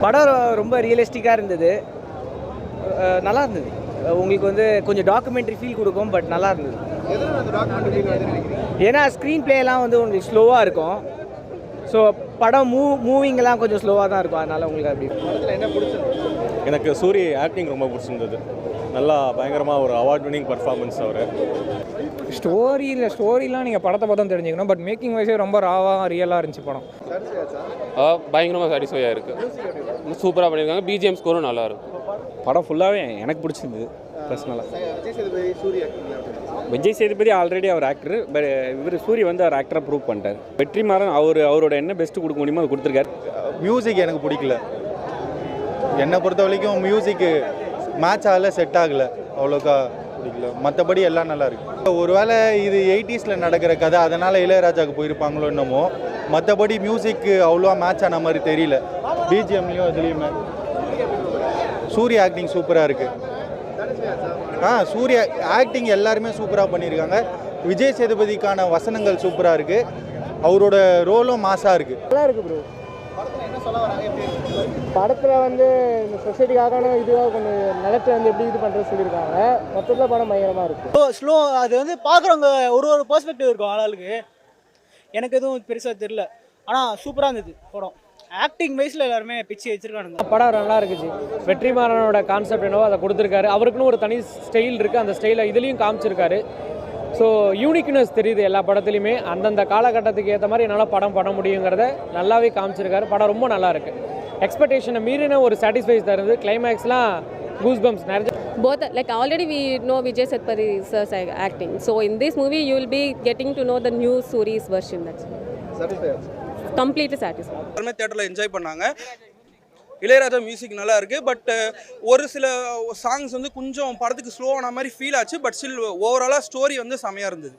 படம் ரொம்ப ரியலிஸ்டிக்காக இருந்தது, நல்லா இருந்தது. உங்களுக்கு வந்து கொஞ்சம் டாக்குமெண்ட்ரி ஃபீல் கொடுக்கும், பட் நல்லா இருந்தது. ஏன்னா ஸ்க்ரீன் பிளேலாம் வந்து உங்களுக்கு ஸ்லோவாக இருக்கும். ஸோ படம் மூவிங்கெல்லாம் கொஞ்சம் ஸ்லோவாக தான் இருக்கும். அதனால் உங்களுக்கு அப்படி என்ன பிடிச்சிருந்தது? எனக்கு சூரி ஆக்டிங் ரொம்ப பிடிச்சிருந்தது. நல்லா பயங்கரமாக ஒரு அவார்ட் வின்னிங் பர்ஃபார்மன்ஸ் அவர். ஸ்டோரிலாம் நீங்கள் படத்தை பார்த்தா தெரிஞ்சுக்கணும். பட் மேக்கிங் வைஸே ரொம்ப ராவாக ரியலாக இருந்துச்சு படம். பயங்கரமாக சாட்டிஸ்ஃபையாக இருக்குது. சூப்பராக பண்ணியிருக்காங்க. பிஜிஎம் ஸ்கோரும் நல்லா இருக்கும். படம் ஃபுல்லாகவே எனக்கு பிடிச்சிருந்தது பர்சனலாக. விஜய் சேதுபதி சூர்யா விஜய் சேதுபதி ஆல்ரெடி அவர் ஆக்டர், பட் இவர் சூரிய வந்து அவர் ஆக்டராக ப்ரூவ் பண்ணிட்டார். வெற்றிமாறன் அவரோட என்ன பெஸ்ட்டு கொடுக்க முடியுமோ அதை கொடுத்துருக்காரு. மியூசிக் எனக்கு பிடிக்கல. என்னை பொறுத்த வரைக்கும் மியூசிக்கு மேட்ச் ஆகலை, செட் ஆகலை, அவ்வளோக்கா பிடிக்கல. மற்றபடி எல்லாம் நல்லா இருக்கு. ஒருவேளை இது 80s நடக்கிற கதை, அதனால் இளையராஜாவுக்கு போயிருப்பாங்களோ என்னமோ. மற்றபடி மியூசிக்கு அவ்வளோவா மேட்ச் ஆன மாதிரி தெரியல. பிஜிஎம்லேயும் இதுலேயுமே சூர்யா ஆக்டிங் சூப்பராக இருக்குது. சூர்யா ஆக்டிங் எல்லாருமே சூப்பராக பண்ணியிருக்காங்க. விஜய் சேதுபதிக்கான வசனங்கள் சூப்பராக இருக்குது. அவரோட ரோலும் மாசாக இருக்குது. நல்லா இருக்குது ப்ரோ. படத்தில் வந்து இந்த சொசைட்டிக்கான இதுவாக கொஞ்சம் நிலத்தை வந்து எப்படி இது பண்ணுறது சொல்லியிருக்காங்க. மொத்தத்தில் படம் பயங்கரமாக இருக்குது. ஸ்லோ அது வந்து பார்க்குறவங்க ஒரு பெர்ஸ்பெக்டிவ் இருக்கும் ஆளாளுக்கு. எனக்கு எதுவும் பெருசாக தெரில, ஆனால் சூப்பராக இருந்தது படம். ஆக்டிங் வைஸில் எல்லாருமே பிச்சு வச்சிருக்கானுங்க. படம் நல்லா இருக்குச்சு. வெற்றிமாறனோட கான்செப்ட் என்னவோ அதை கொடுத்துருக்காரு. அவருக்குன்னு ஒரு தனி ஸ்டைல் இருக்குது. அந்த ஸ்டைலை இதுலேயும் காமிச்சிருக்காரு. ஸோ யூனிக்னஸ் தெரியுது எல்லா படத்துலையுமே. அந்தந்த காலகட்டத்துக்கு ஏற்ற மாதிரி என்னால் படம் பண்ண முடியுங்கிறத நல்லாவே காமிச்சிருக்காரு. படம் ரொம்ப நல்லா இருக்குது. எக்ஸ்பெக்டேஷனை மீறின ஒரு சாட்டிஸ்ஃபைஸ் தருது. கிளைமேக்ஸ்லாம் கூஸ் பம்ப்ஸ் நிறைய. Both, like already we know Vijay Sethupathi sir's acting. So in this movie you will be getting to know the new Suri's version. That's completely satisfied. எல்லாருமே தியேட்டரில் என்ஜாய் பண்ணாங்க. இளையராஜா மியூசிக் நல்லா இருக்குது. But ஒரு சில songs வந்து கொஞ்சம் படத்துக்கு ஸ்லோவான மாதிரி ஃபீல் ஆச்சு. பட் ஸ்டில் ஓவராலாக ஸ்டோரி வந்து செமையாக இருந்தது.